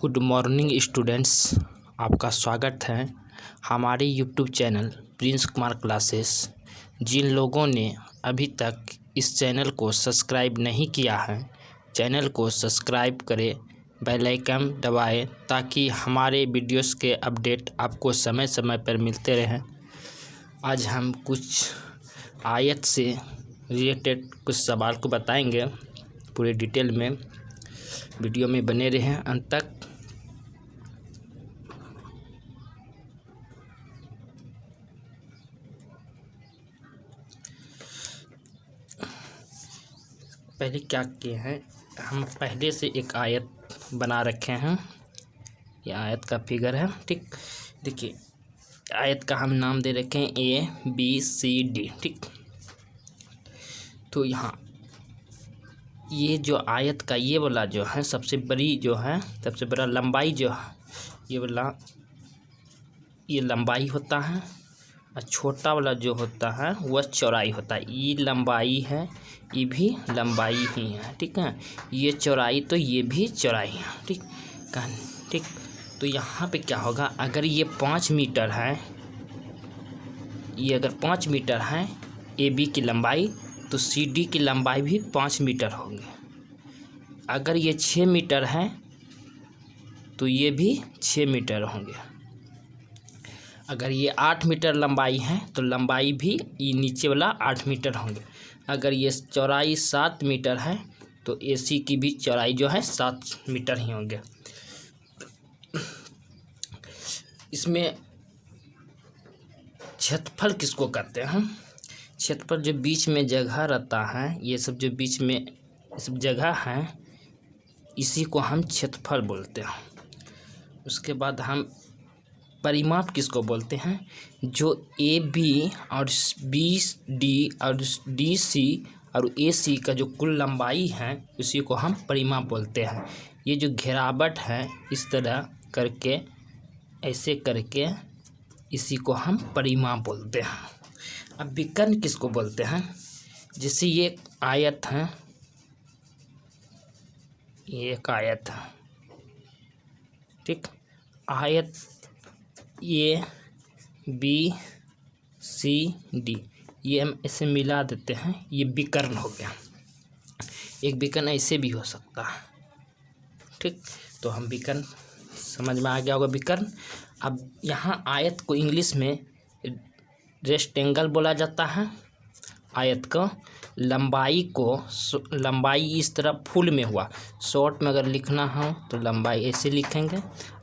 Good morning students, आपका स्वागत है हमारे YouTube channel Prince Kumar classes. जिन लोगों ने अभी तक इस चैनल को सब्सक्राइब नहीं किया है, चैनल को सब्सक्राइब करें, बेल आइकन दबाएं ताकि हमारे वीडियोस के अपडेट आपको समय समय पर मिलते रहें। आज हम कुछ आयत से रिलेटेड कुछ सवाल को बताएंगे। पूरे डिटेल में वीडियो में बने रहें अंत तक। पहले क्या किए हैं, हम पहले से एक आयत बना रखे हैं। ये आयत का फिगर है, ठीक। देखिए, आयत का हम नाम दे रखे हैं ABCD, ठीक। तो यहाँ ये जो आयत का ये वाला जो है सबसे बड़ी जो है, सबसे बड़ा लंबाई जो है, ये वाला ये लंबाई होता है और छोटा वाला जो होता है वह चौड़ाई होता है। ये लंबाई है, ये भी लंबाई ही है, ठीक है। ये चौड़ाई तो ये भी चौड़ाई है, ठीक। ठीक, तो यहाँ पे क्या होगा, अगर ये 5 मीटर है, ये अगर 5 मीटर है AB की लंबाई, तो CD की लंबाई भी 5 मीटर होगी। अगर ये 6 मीटर है तो ये भी 6 मीटर होंगे। अगर ये 8 मीटर लंबाई है तो लंबाई भी ये नीचे वाला 8 मीटर होंगे। अगर ये चौड़ाई 7 मीटर है तो AC की भी चौड़ाई जो है 7 मीटर ही होंगे। इसमें क्षेत्रफल किसको कहते हैं? क्षेत्रफल जो बीच में जगह रहता है, ये सब जो बीच में सब जगह है, इसी को हम क्षेत्रफल बोलते हैं। उसके बाद हम परिमाप किसको बोलते हैं? जो AB और BD और DC और AC का जो कुल लंबाई है, उसी को हम परिमाप बोलते हैं। ये जो घेरावट है, इस तरह करके ऐसे करके, इसी को हम परिमाप बोलते हैं। अब विकर्ण किसको बोलते हैं? जैसे ये आयत है, ये एक आयत है, ठीक। आयत ABCD, ये हम ऐसे मिला देते हैं, ये विकर्ण हो गया। एक विकर्ण ऐसे भी हो सकता है, ठीक। तो हम विकर्ण समझ में आ गया होगा, विकर्ण। अब यहाँ आयत को इंग्लिश में रेक्टेंगल बोला जाता है। आयत को लंबाई इस तरह फुल में हुआ, शॉर्ट में अगर लिखना हो तो लंबाई ऐसे लिखेंगे।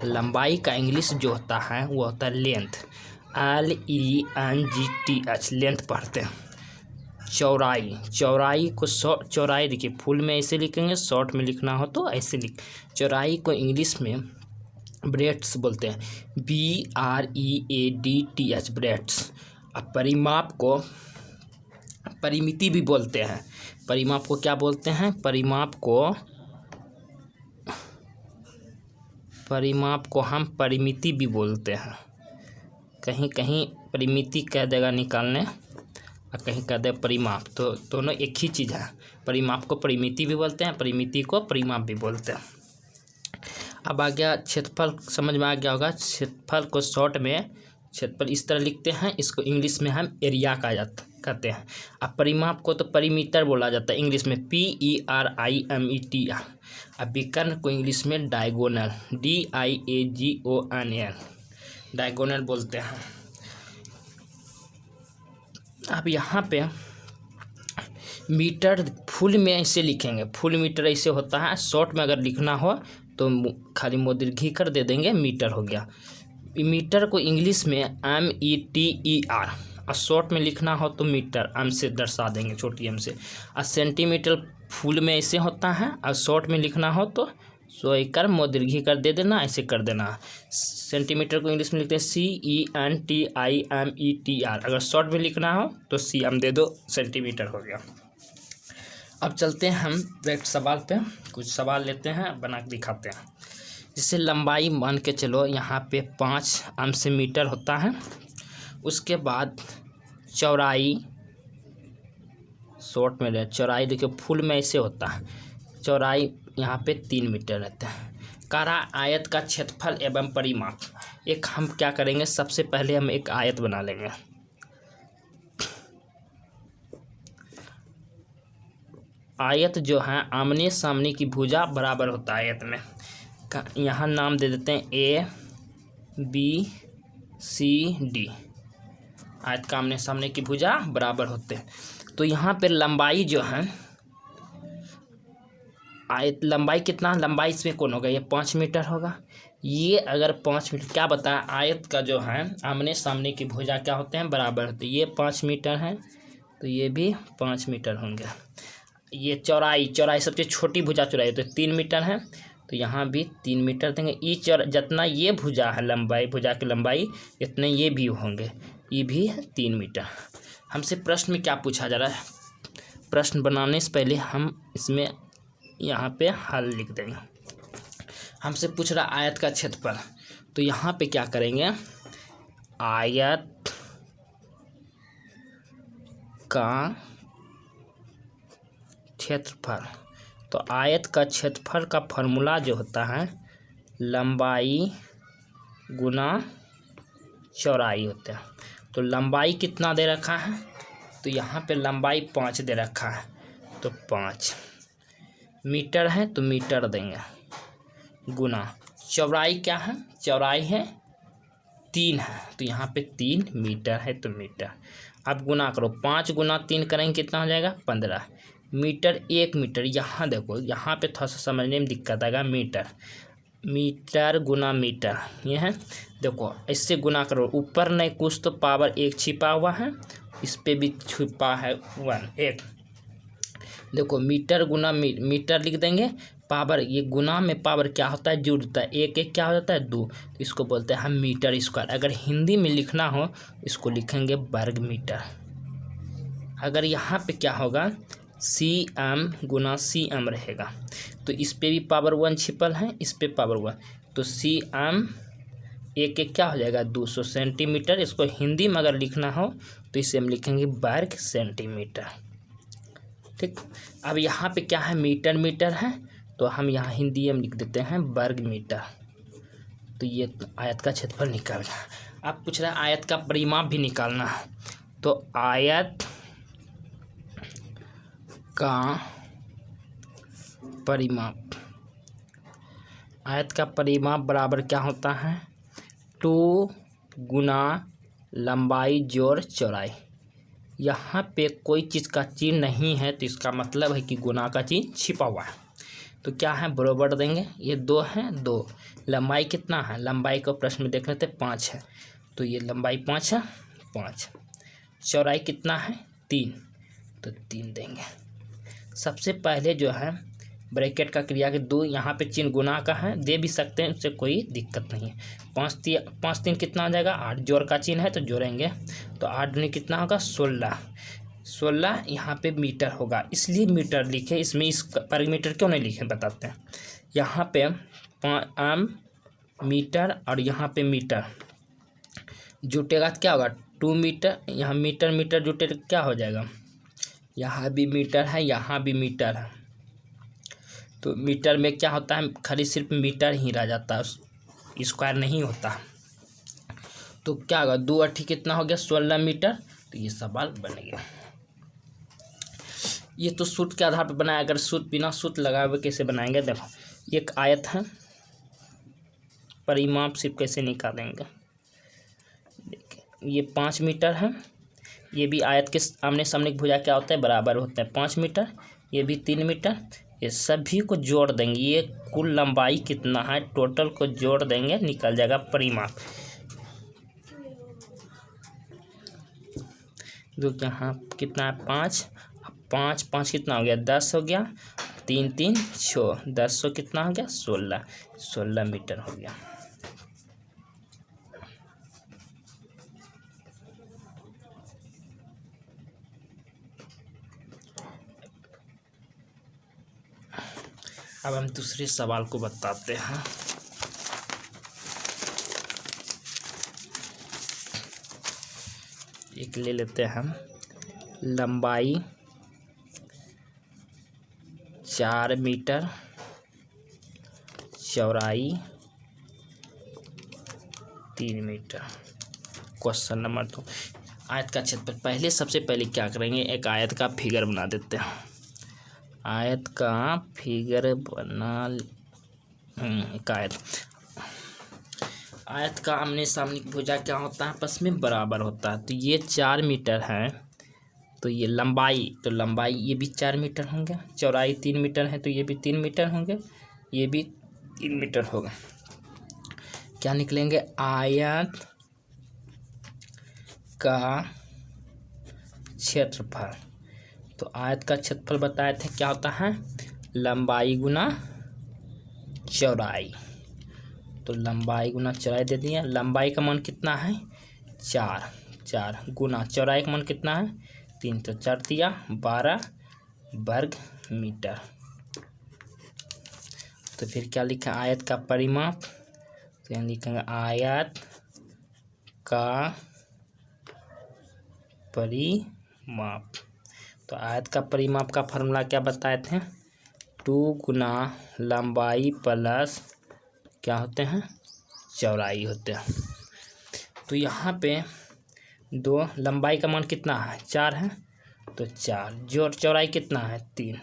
लंबाई का इंग्लिश जो होता है वो होता है लेंथ, LENGTH, लेंथ पढ़ते हैं। चौड़ाई को चौड़ाई देखिए, फुल में ऐसे लिखेंगे, शॉर्ट में लिखना हो तो ऐसे लिख। चौड़ाई को इंग्लिश में ब्रेड्थ बोलते हैं, BREADTH, ब्रेड्थ। अब परिमाप को परिमिति भी बोलते हैं। परिमाप को क्या बोलते हैं? परिमाप को हम परिमिति भी बोलते हैं। कहीं कहीं परिमिति कह देगा निकालने और कहीं कह देगा परिमाप, तो दोनों एक ही चीज़ है। परिमाप को परिमिति भी बोलते हैं, परिमिति को परिमाप भी बोलते हैं। अब आ गया क्षेत्रफल, समझ में आ गया होगा। क्षेत्रफल को शॉर्ट में क्षेत्रफल इस तरह लिखते हैं, इसको इंग्लिश में हम एरिया कहते हैं। अब परिमाप को तो परिमीटर बोला जाता है, इंग्लिश में PERIMETR। अब विकर्ण को इंग्लिश में डायगोनल, DIAGONL, डायगोनल बोलते हैं। अब यहाँ पे मीटर फुल में ऐसे लिखेंगे, फुल मीटर ऐसे होता है। शॉर्ट में अगर लिखना हो तो खाली मोदीर्घी कर दे देंगे, मीटर हो गया। मीटर को इंग्लिश में METER, और शॉर्ट में लिखना हो तो मीटर, एम से दर्शा देंगे, छोटी एम से। और सेंटीमीटर फुल में ऐसे होता है, और शॉर्ट में लिखना हो तो सो कर मोदीर्घी कर दे देना, ऐसे कर देना। सेंटीमीटर को इंग्लिश में लिखते हैं CENTIMETR, अगर शॉर्ट में लिखना हो तो CM दे दो, सेंटीमीटर हो गया। अब चलते हैं हम डायरेक्ट सवाल पे, कुछ सवाल लेते हैं, बना के दिखाते हैं। जैसे लंबाई मान के चलो यहाँ पे 5 अंश मीटर होता है। उसके बाद चौड़ाई, शॉर्ट में रहे, चौड़ाई देखिए फुल में ऐसे होता है, चौड़ाई यहाँ पे 3 मीटर रहता है। कह रहा आयत का क्षेत्रफल एवं परिमाप। एक हम क्या करेंगे, सबसे पहले हम एक आयत बना लेंगे। आयत जो है आमने सामने की भुजा बराबर होता है आयत में। यहाँ नाम दे देते हैं ABCD। आयत का आमने सामने की भुजा बराबर होते हैं। तो यहाँ पे लंबाई जो है, आयत लंबाई कितना, लंबाई इसमें कौन होगा, ये 5 मीटर होगा। ये अगर 5 मीटर, क्या बताया, आयत का जो है आमने सामने की भुजा क्या होते हैं, बराबर होते हैं। ये 5 मीटर है तो ये भी 5 मीटर होंगे। ये चौड़ाई सबसे छोटी भुजा चौड़ाई तो 3 मीटर है, तो यहाँ भी 3 मीटर देंगे। ई जितना ये भुजा है लंबाई, भुजा की लंबाई इतने ये भी होंगे, ये भी है 3 मीटर। हमसे प्रश्न में क्या पूछा जा रहा है, प्रश्न बनाने से पहले हम इसमें यहाँ पे हल लिख देंगे। हमसे पूछ रहा आयत का क्षेत्रफल, तो यहाँ पे क्या करेंगे, आयत का क्षेत्रफल। तो आयत का क्षेत्रफल का फॉर्मूला जो होता है लंबाई गुना चौड़ाई होता है। तो लंबाई कितना दे रखा है, तो यहाँ पे लंबाई 5 दे रखा है, तो 5 मीटर है तो मीटर देंगे, गुना चौड़ाई क्या है, चौड़ाई है 3 है, तो यहाँ पे 3 मीटर है तो मीटर। अब गुना करो, 5 गुना 3 करेंगे कितना हो जाएगा, 15 मीटर। 1 मीटर, यहाँ देखो यहाँ पे थोड़ा सा समझने में दिक्कत आएगा, मीटर मीटर गुना मीटर, ये है देखो, इससे गुना करो, ऊपर नहीं कुछ तो पावर 1 छिपा हुआ है, इस पे भी छिपा है 1। देखो मीटर गुना मीटर लिख देंगे, पावर ये गुना में पावर क्या होता है, जुड़ता है, 1 1 क्या हो जाता है 2, तो इसको बोलते हैं हम मीटर स्क्वायर। अगर हिंदी में लिखना हो इसको लिखेंगे वर्ग मीटर। अगर यहाँ पे क्या होगा, CM गुना CM रहेगा, तो इस पे भी पावर 1 छिपल है, इस पे पावर 1, तो CM 1 1 क्या हो जाएगा 200 सेंटीमीटर। इसको हिंदी में अगर लिखना हो तो इसे हम लिखेंगे वर्ग सेंटीमीटर। ठीक, अब यहाँ पे क्या है, मीटर मीटर है, तो हम यहाँ हिंदी में लिख देते हैं वर्ग मीटर। तो ये आयत का क्षेत्रफल निकालना। अब पूछ रहा है आयत का परिमाप भी निकालना है, तो आयत का परिमाप, आयत का परिमाप बराबर क्या होता है, 2 गुना लंबाई जोड़ चौड़ाई। यहाँ पे कोई चीज़ का चिन्ह नहीं है तो इसका मतलब है कि गुना का चिन्ह छिपा हुआ है। तो क्या है, बराबर देंगे, ये 2 है, 2 लंबाई कितना है, लंबाई को प्रश्न में देख लेते 5 है, तो ये लंबाई 5 है, 5 चौड़ाई कितना है 3, तो 3 देंगे। सबसे पहले जो है ब्रैकेट का क्रिया के 2, यहाँ पे चिन्ह गुना का है, दे भी सकते हैं, उससे कोई दिक्कत नहीं है। 5 3 कितना हो जाएगा, 8 जोड़ का चिन्ह है तो जोड़ेंगे, तो 8 दूनी कितना होगा 16, 16 यहाँ पे मीटर होगा, इसलिए मीटर लिखे, इसमें इस पर मीटर क्यों नहीं लिखे बताते हैं। यहाँ पे मीटर और यहाँ पे मीटर जुटेगा तो क्या होगा 2 मीटर, यहाँ मीटर मीटर जुटे तो क्या हो जाएगा, यहाँ भी मीटर है यहाँ भी मीटर है, तो मीटर में क्या होता है, खाली सिर्फ मीटर ही रह जाता है, स्क्वायर नहीं होता। तो क्या होगा 2 8 कितना हो गया 16 मीटर। तो ये सवाल बन गया। ये तो सूत्र के आधार पर बनाया, अगर सूत्र बिना सूत्र लगाए हुए कैसे बनाएंगे, देखो एक आयत है, परिमाप सिर्फ कैसे निकालेंगे, देखिए ये 5 मीटर है, ये भी आयत के आमने सामने की भुजा क्या होता है, बराबर होता है 5 मीटर, ये भी 3 मीटर, ये सभी को जोड़ देंगे, ये कुल लंबाई कितना है टोटल को जोड़ देंगे, निकल जाएगा परिमाप। जो यहाँ कितना है 5, 5 5 कितना हो गया 10 हो गया, 3 3 6, 10 कितना हो गया 16, 16 मीटर हो गया। अब हम दूसरे सवाल को बताते हैं। एक ले लेते हैं हम, लंबाई 4 मीटर चौड़ाई 3 मीटर। क्वेश्चन नंबर 2, आयत का क्षेत्रफल। पहले सबसे पहले क्या करेंगे, एक आयत का फिगर बना देते हैं। आयत का फिगर बना एक आयत का आमने सामने की भुजा क्या होता है, आपस में बराबर होता है। तो ये 4 मीटर है, तो ये लंबाई, तो लंबाई ये भी 4 मीटर होंगे, चौड़ाई 3 मीटर है, तो ये भी 3 मीटर होंगे, ये भी 3 मीटर होगा। क्या निकलेंगे, आयत का क्षेत्रफल। तो आयत का क्षेत्रफल बताए थे क्या होता है, लंबाई गुना चौड़ाई। तो लंबाई गुना चौड़ाई दे दिया। लंबाई का मान कितना है, 4 गुना चौड़ाई का मान कितना है, 3, तो 4 दिया 12 वर्ग मीटर। तो फिर क्या लिखा, आयत का परिमाप। तो यहाँ लिखेंगे आयत का परिमाप। तो आयत का परिमाप का फॉर्मूला क्या बताए थे, 2 गुना लंबाई प्लस क्या होते हैं, चौड़ाई होते हैं। तो यहाँ पे 2, लंबाई का मान कितना है, 4 है, तो 4 जोड़ चौड़ाई कितना है, 3,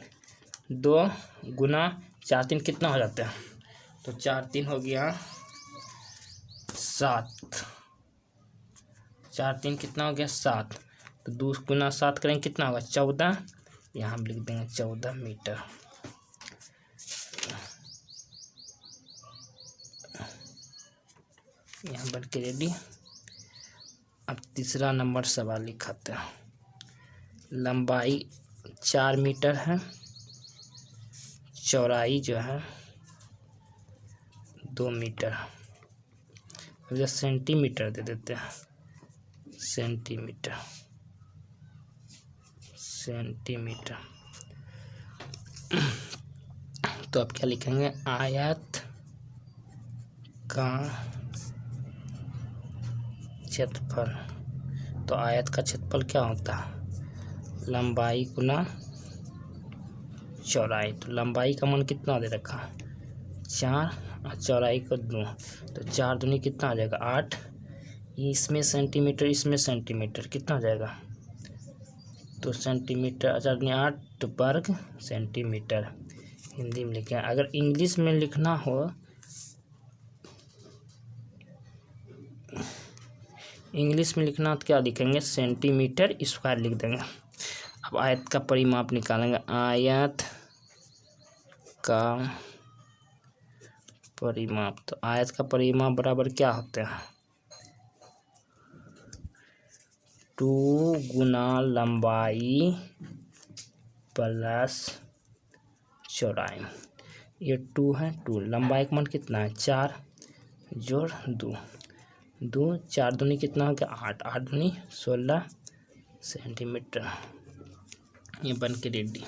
2 गुना 4 3 कितना हो जाता है, तो 4 3 हो गया 7, 4 3 कितना हो गया 7, तो 2 गुना 7 करेंगे कितना होगा 14, यहाँ हम लिख देंगे 14 मीटर। यहाँ बन के रेडी। अब तीसरा नंबर सवाल लिखाते हैं। लंबाई 4 मीटर है, चौड़ाई जो है 2 मीटर। अब जो सेंटीमीटर दे देते हैं, सेंटीमीटर। तो अब क्या लिखेंगे, आयत का क्षेत्रफल। तो आयत का क्षेत्रफल क्या होता है, लंबाई गुना चौड़ाई। तो लंबाई का मान कितना दे रखा है, 4 और चौड़ाई को 2, तो 4 दूनी कितना आ जाएगा 8, इसमें सेंटीमीटर इसमें सेंटीमीटर कितना आ जाएगा, तो सेंटीमीटर 4 दूनी 8 वर्ग सेंटीमीटर। हिंदी में लिखें। अगर इंग्लिश में लिखना हो, इंग्लिश में लिखना तो क्या लिखेंगे, सेंटीमीटर स्क्वायर लिख देंगे। अब आयत का परिमाप निकालेंगे, आयत का परिमाप। तो आयत का परिमाप बराबर क्या होते हैं, 2 गुना लंबाई प्लस चौड़ाई। ये 2 है, 2 लंबाई का मान कितना है 4 जोड़ 2 4 दूनी कितना हो गया 8, 8 दूनी 16 सेंटीमीटर। ये बन के रेडी।